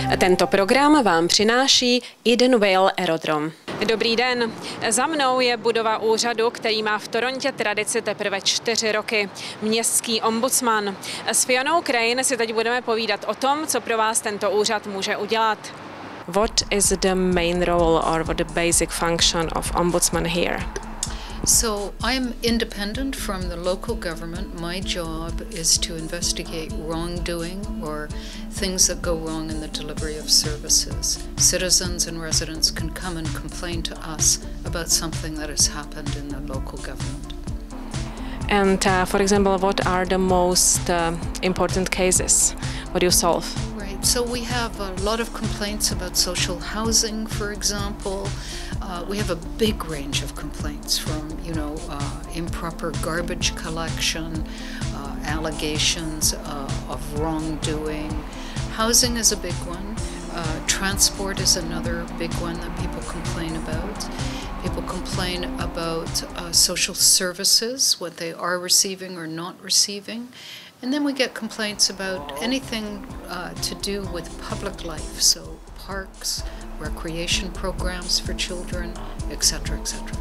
Tento program vám přináší Edenvale Aerodrome. Dobrý den, za mnou je budova úřadu, který má v Torontě tradici teprve 4 roky. Městský ombudsman. S Fionou Crane si teď budeme povídat o tom, co pro vás tento úřad může udělat. What is the main role or what the basic function of ombudsman here? So I'm independent from the local government. My job is to investigate wrongdoing or things that go wrong in the delivery of services. Citizens and residents can come and complain to us about something that has happened in the local government. And for example, what are the most important cases? What do you solve? Right, so we have a lot of complaints about social housing, for example. We have a big range of complaints from, improper garbage collection, allegations of wrongdoing. Housing is a big one. Transport is another big one that people complain about. People complain about social services, what they are receiving or not receiving. And then we get complaints about anything to do with public life, so parks, recreation programs for children, etc., etc.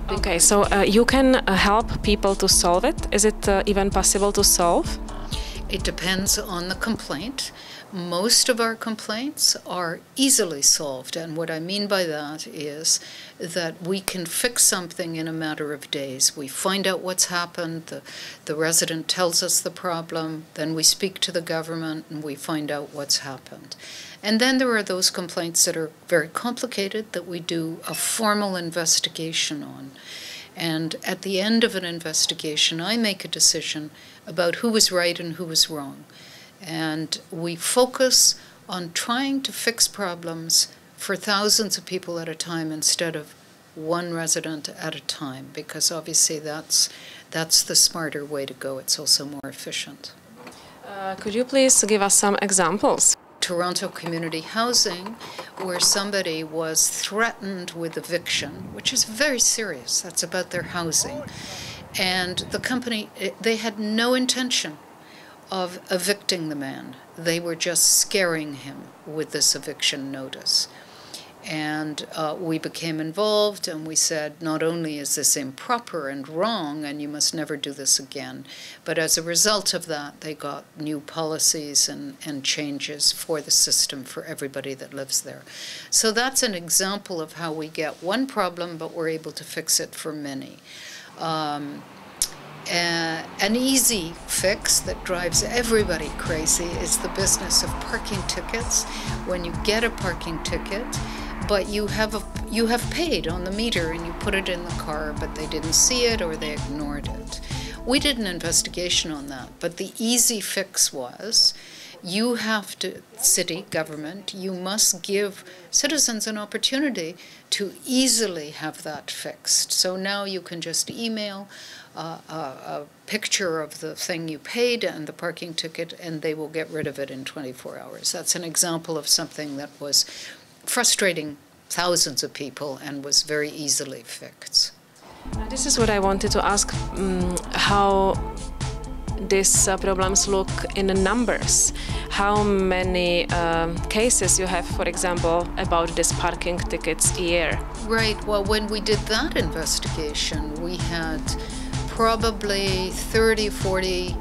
Okay, so you can help people to solve it. Is it even possible to solve? It depends on the complaint. Most of our complaints are easily solved, and what I mean by that is that we can fix something in a matter of days. We find out what's happened, the resident tells us the problem, then we speak to the government and we find out what's happened. And then there are those complaints that are very complicated that we do a formal investigation on. And at the end of an investigation, I make a decision about who was right and who was wrong. And we focus on trying to fix problems for thousands of people at a time instead of one resident at a time, because obviously that's the smarter way to go. It's also more efficient. Could you please give us some examples? Toronto Community Housing, where somebody was threatened with eviction, which is very serious. That's about their housing. And the company, they had no intention of evicting the man. They were just scaring him with this eviction notice. And we became involved and we said, not only is this improper and wrong and you must never do this again, but as a result of that, they got new policies and changes for the system for everybody that lives there. So that's an example of how we get one problem, but we're able to fix it for many. An easy fix that drives everybody crazy is the business of parking tickets. When you get a parking ticket, but you have paid on the meter and you put it in the car, but they didn't see it or they ignored it. We did an investigation on that, but the easy fix was you have to, city government, you must give citizens an opportunity to easily have that fixed. So now you can just email a picture of the thing you paid and the parking ticket, and they will get rid of it in 24 hours. That's an example of something that was frustrating thousands of people and was very easily fixed. This is what I wanted to ask, how these problems look in the numbers. How many cases you have, for example, about these parking tickets a year? Right, well, when we did that investigation, we had probably 30, 40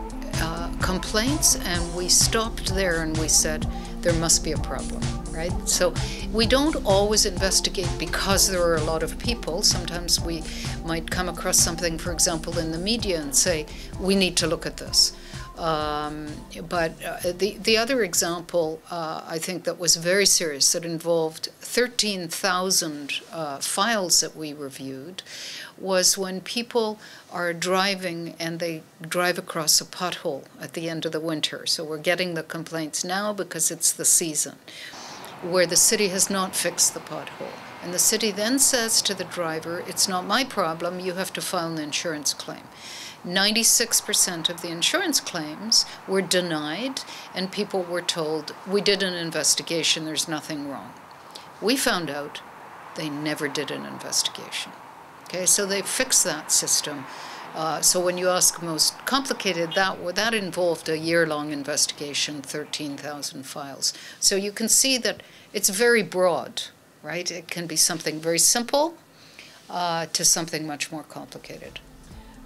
complaints, and we stopped there and we said, there must be a problem, right? So we don't always investigate because there are a lot of people. Sometimes we might come across something, for example, in the media and say, we need to look at this. But the other example, I think that was very serious, that involved 13,000 files that we reviewed, was when people are driving and they drive across a pothole at the end of the winter. So we're getting the complaints now because it's the season, where the city has not fixed the pothole. And the city then says to the driver, it's not my problem, you have to file an insurance claim. 96% of the insurance claims were denied, and people were told, we did an investigation, there's nothing wrong. We found out they never did an investigation. Okay, so they fixed that system So when you ask most complicated, that involved a year-long investigation, 13,000 files. So you can see that it's very broad, right? It can be something very simple to something much more complicated.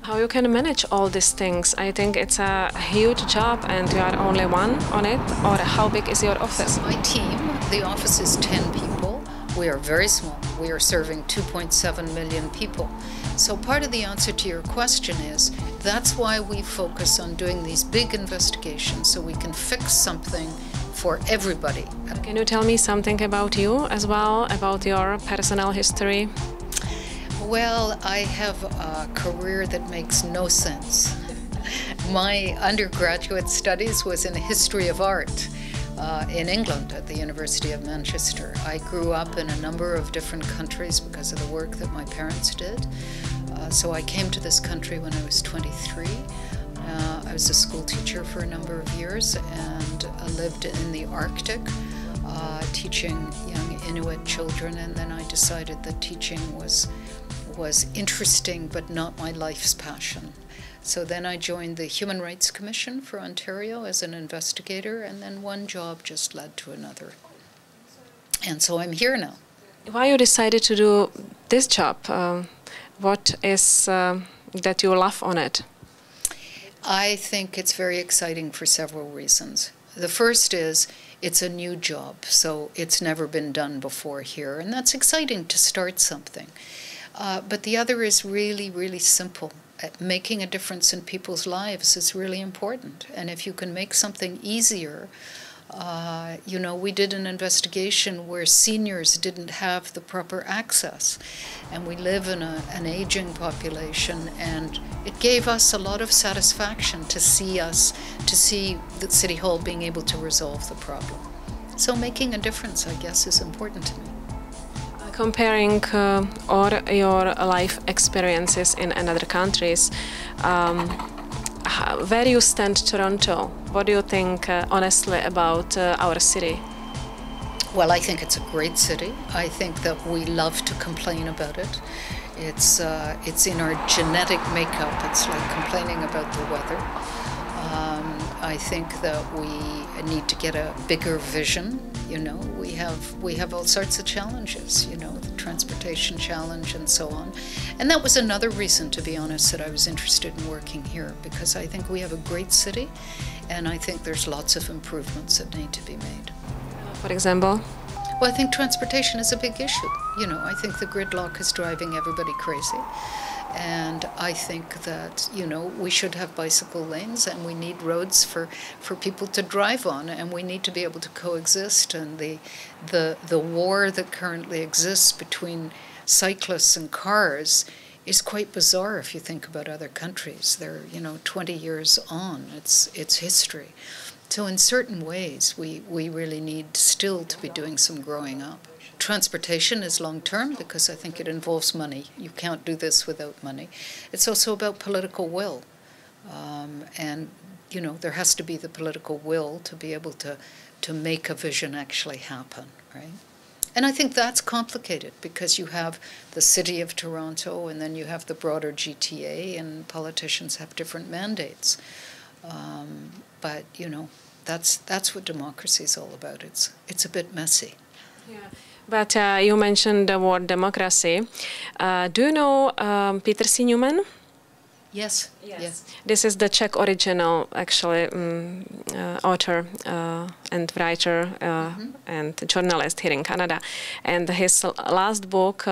How you can manage all these things? I think it's a huge job and you are only one on it, or how big is your office? My team, the office is 10 people. We are very small. We are serving 2.7 million people. So part of the answer to your question is, that's why we focus on doing these big investigations so we can fix something for everybody. Can you tell me something about you as well, about your personal history? Well, I have a career that makes no sense. My undergraduate studies was in history of art in England at the University of Manchester. I grew up in a number of different countries because of the work that my parents did. So I came to this country when I was 23. I was a school teacher for a number of years and lived in the Arctic, teaching young Inuit children, and then I decided that teaching was interesting but not my life's passion. So then I joined the Human Rights Commission for Ontario as an investigator, and then one job just led to another. And so I'm here now. Why you decided to do this job? What is that you love on it? I think it's very exciting for several reasons. The first is it's a new job, so it's never been done before here, and that's exciting to start something. But the other is really, really simple. Making a difference in people's lives is really important. And if you can make something easier, you know, we did an investigation where seniors didn't have the proper access. And we live in an aging population, and it gave us a lot of satisfaction to see the City Hall being able to resolve the problem. So making a difference, I guess, is important to me. Comparing all your life experiences in other countries, where you stand Toronto? What do you think honestly about our city? Well, I think it's a great city. I think that we love to complain about it. It's in our genetic makeup. It's like complaining about the weather. I think that we need to get a bigger vision. You know, we have all sorts of challenges, you know, the transportation challenge and so on. And that was another reason, to be honest, that I was interested in working here, because I think we have a great city, and I think there's lots of improvements that need to be made. For example? Well, I think transportation is a big issue. You know, I think the gridlock is driving everybody crazy. And I think that, you know, we should have bicycle lanes, and we need roads for people to drive on, and we need to be able to coexist. And the war that currently exists between cyclists and cars is quite bizarre if you think about other countries. They're, you know, 20 years on. It's history. So in certain ways, we really need still to be doing some growing up. Transportation is long-term because I think it involves money. You can't do this without money. It's also about political will. And, you know, there has to be the political will to be able to make a vision actually happen, right? And I think that's complicated because you have the city of Toronto, and then you have the broader GTA, and politicians have different mandates. But, you know, that's what democracy is all about. It's a bit messy. Yeah. But you mentioned the word democracy. Do you know Peter C. Newman? Yes. Yes. This is the Czech original, actually, author and writer and journalist here in Canada. And his last book's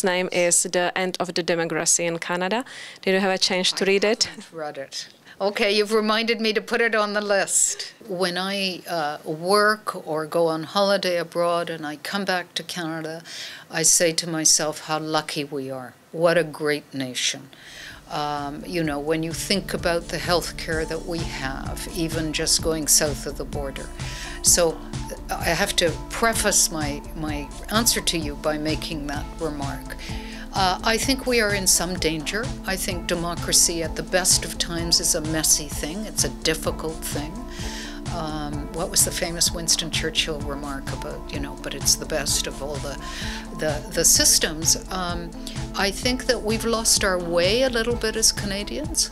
name is The End of the Democracy in Canada. Did you have a chance to read it? I read it. Okay, you've reminded me to put it on the list. When I work or go on holiday abroad and I come back to Canada, I say to myself how lucky we are. What a great nation. You know, when you think about the health care that we have, even just going south of the border. So I have to preface my answer to you by making that remark. I think we are in some danger. I think democracy at the best of times is a messy thing. It's a difficult thing. what was the famous Winston Churchill remark about, but it's the best of all the systems. I think that we've lost our way a little bit as Canadians.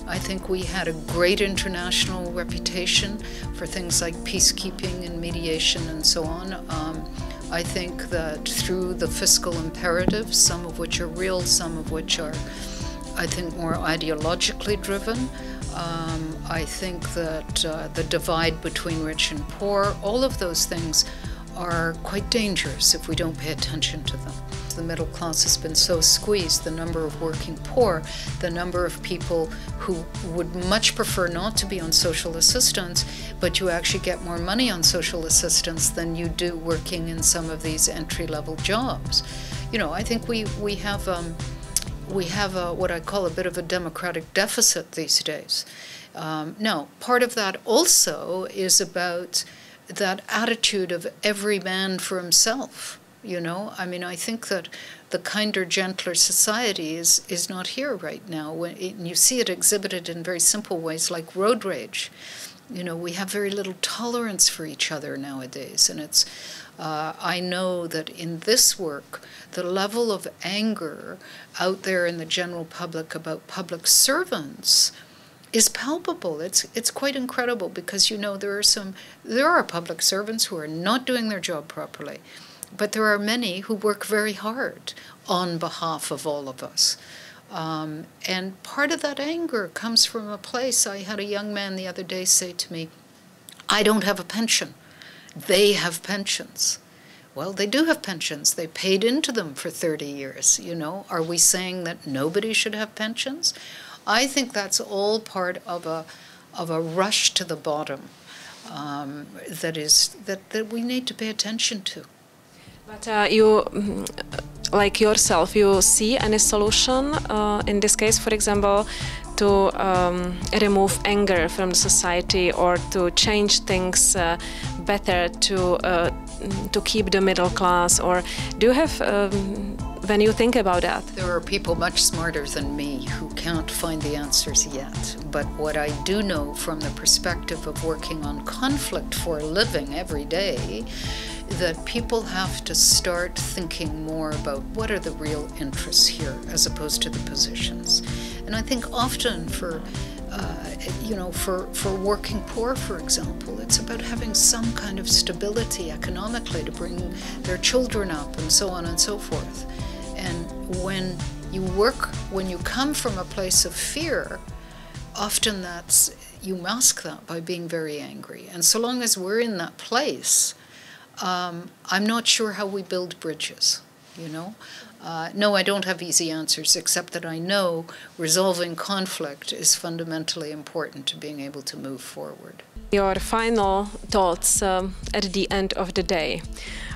I think we had a great international reputation for things like peacekeeping and mediation and so on. I think that through the fiscal imperatives, some of which are real, some of which are, I think, more ideologically driven, I think that the divide between rich and poor, all of those things are quite dangerous if we don't pay attention to them. The middle class has been so squeezed, the number of working poor, the number of people who would much prefer not to be on social assistance, but you actually get more money on social assistance than you do working in some of these entry-level jobs. I think we have what I call a bit of a democratic deficit these days. Now, part of that also is about that attitude of every man for himself. I think that the kinder, gentler society is not here right now. You see it exhibited in very simple ways like road rage. We have very little tolerance for each other nowadays, and it's I know that in this work, the level of anger out there in the general public about public servants is palpable. It's quite incredible because there are public servants who are not doing their job properly, but there are many who work very hard on behalf of all of us. And part of that anger comes from a place. I had a young man the other day say to me, "I don't have a pension. They have pensions." Well, they do have pensions. They paid into them for 30 years, Are we saying that nobody should have pensions? I think that's all part of a rush to the bottom that we need to pay attention to. But you, like yourself, you see any solution in this case, for example, to remove anger from the society or to change things better to keep the middle class? Or do you have, when you think about that? There are people much smarter than me who can't find the answers yet. But what I do know from the perspective of working on conflict for a living every day, that people have to start thinking more about what are the real interests here as opposed to the positions. And I think often for working poor, for example, it's about having some kind of stability economically to bring their children up and so on and so forth. And when you come from a place of fear, often you mask that by being very angry. And so long as we're in that place, I'm not sure how we build bridges, No, I don't have easy answers, except that I know resolving conflict is fundamentally important to being able to move forward. Your final thoughts at the end of the day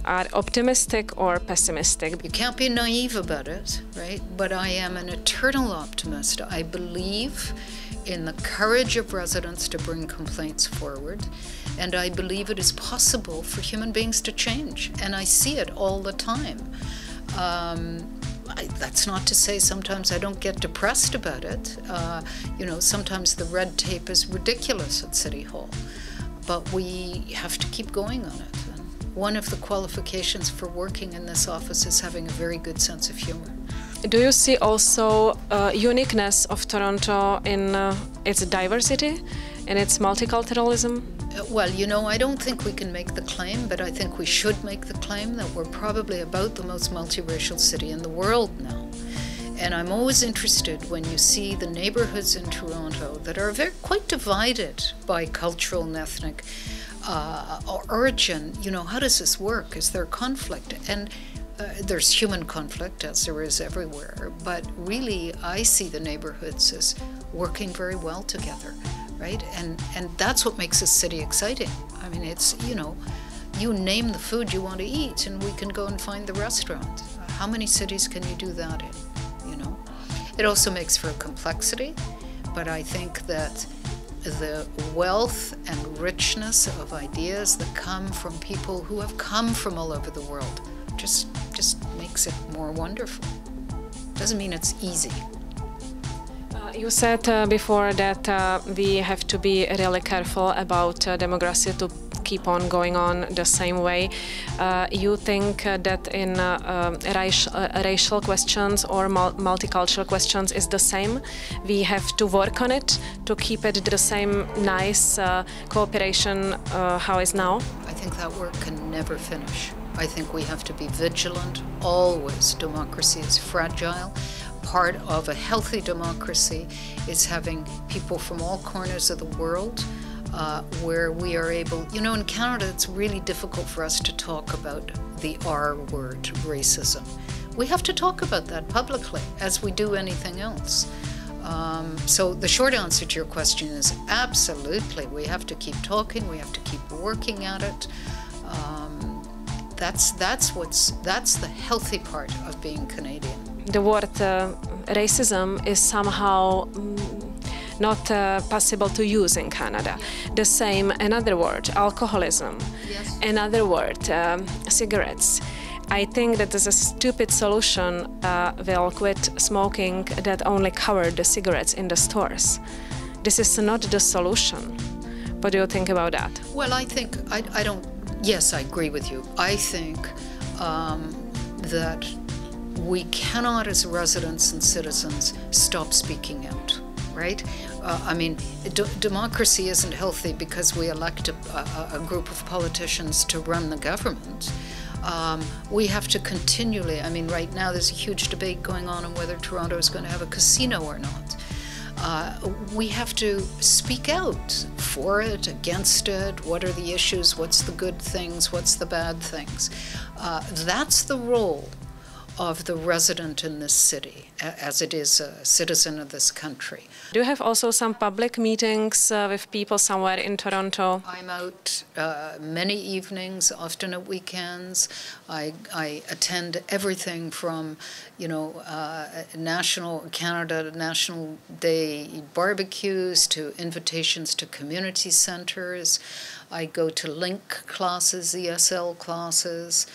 are optimistic or pessimistic? You can't be naive about it, right? But I am an eternal optimist. I believe in the courage of residents to bring complaints forward, and I believe it is possible for human beings to change, and I see it all the time. That's not to say sometimes I don't get depressed about it. Sometimes the red tape is ridiculous at City Hall, but we have to keep going on it. And one of the qualifications for working in this office is having a very good sense of humor. Do you see also uniqueness of Toronto in its diversity and its multiculturalism? Well, I don't think we can make the claim, but I think we should make the claim that we're probably about the most multiracial city in the world now. And I'm always interested when you see the neighborhoods in Toronto that are quite divided by cultural and ethnic origin. How does this work? Is there conflict? And there's human conflict, as there is everywhere, but really I see the neighborhoods as working very well together, right? And that's what makes this city exciting. I mean, it's, you name the food you want to eat and we can go and find the restaurant. How many cities can you do that in, It also makes for a complexity, but I think that the wealth and richness of ideas that come from people who have come from all over the world just makes it more wonderful. Doesn't mean it's easy. You said before that we have to be really careful about democracy to keep on going on the same way. You think that in racial questions or multicultural questions is the same? We have to work on it to keep it the same nice cooperation how is now? I think that work can never finish. I think we have to be vigilant always. Democracy is fragile. Part of a healthy democracy is having people from all corners of the world where we are able, you know, in Canada it's really difficult for us to talk about the R word, racism. We have to talk about that publicly as we do anything else. So the short answer to your question is absolutely, we have to keep talking, we have to keep working at it. That's the healthy part of being Canadian. The word racism is somehow not possible to use in Canada. The same, another word, alcoholism. Yes. Another word, cigarettes. I think that is a stupid solution. We'll quit smoking that only cover the cigarettes in the stores. This is not the solution. What do you think about that? Well, I think, I don't, yes, I agree with you. I think that we cannot, as residents and citizens, stop speaking out, right? I mean, democracy isn't healthy because we elect a group of politicians to run the government. We have to continually, I mean, right now there's a huge debate going on whether Toronto is going to have a casino or not. We have to speak out for it, against it, what are the issues, what's the good things, what's the bad things. That's the role of the resident in this city, as it is a citizen of this country. Do you have also some public meetings with people somewhere in Toronto? I'm out many evenings, often at weekends. I attend everything from, you know, Canada National Day barbecues to invitations to community centres. I go to LINC classes, ESL classes.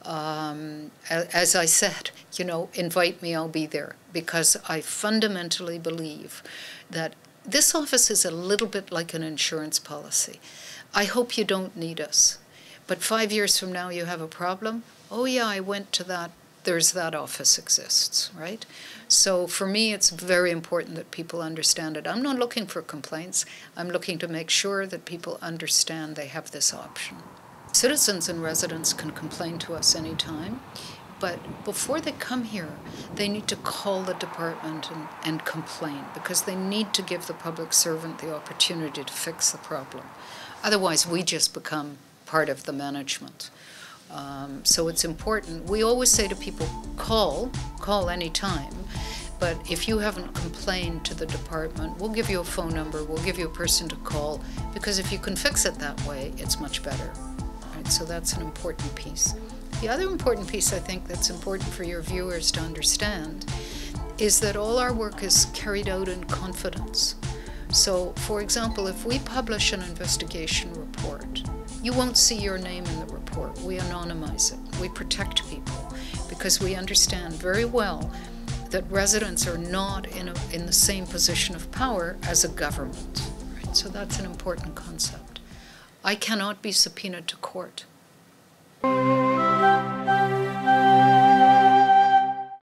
As I said, you know, invite me, I'll be there, because I fundamentally believe that this office is a little bit like an insurance policy. I hope you don't need us, but 5 years from now you have a problem. Oh yeah, I went to that, there's that office exists, right? So for me, it's very important that people understand it. I'm not looking for complaints. I'm looking to make sure that people understand they have this option. Citizens and residents can complain to us anytime, but before they come here, they need to call the department and complain, because they need to give the public servant the opportunity to fix the problem. Otherwise, we just become part of the management. So it's important. We always say to people, call anytime, but if you haven't complained to the department, we'll give you a phone number, we'll give you a person to call, because if you can fix it that way, it's much better. So that's an important piece. The other important piece, I think, that's important for your viewers to understand is that all our work is carried out in confidence. So, for example, if we publish an investigation report, you won't see your name in the report. We anonymize it. We protect people because we understand very well that residents are not in the same position of power as a government. Right? So that's an important concept. I cannot be subpoenaed to court.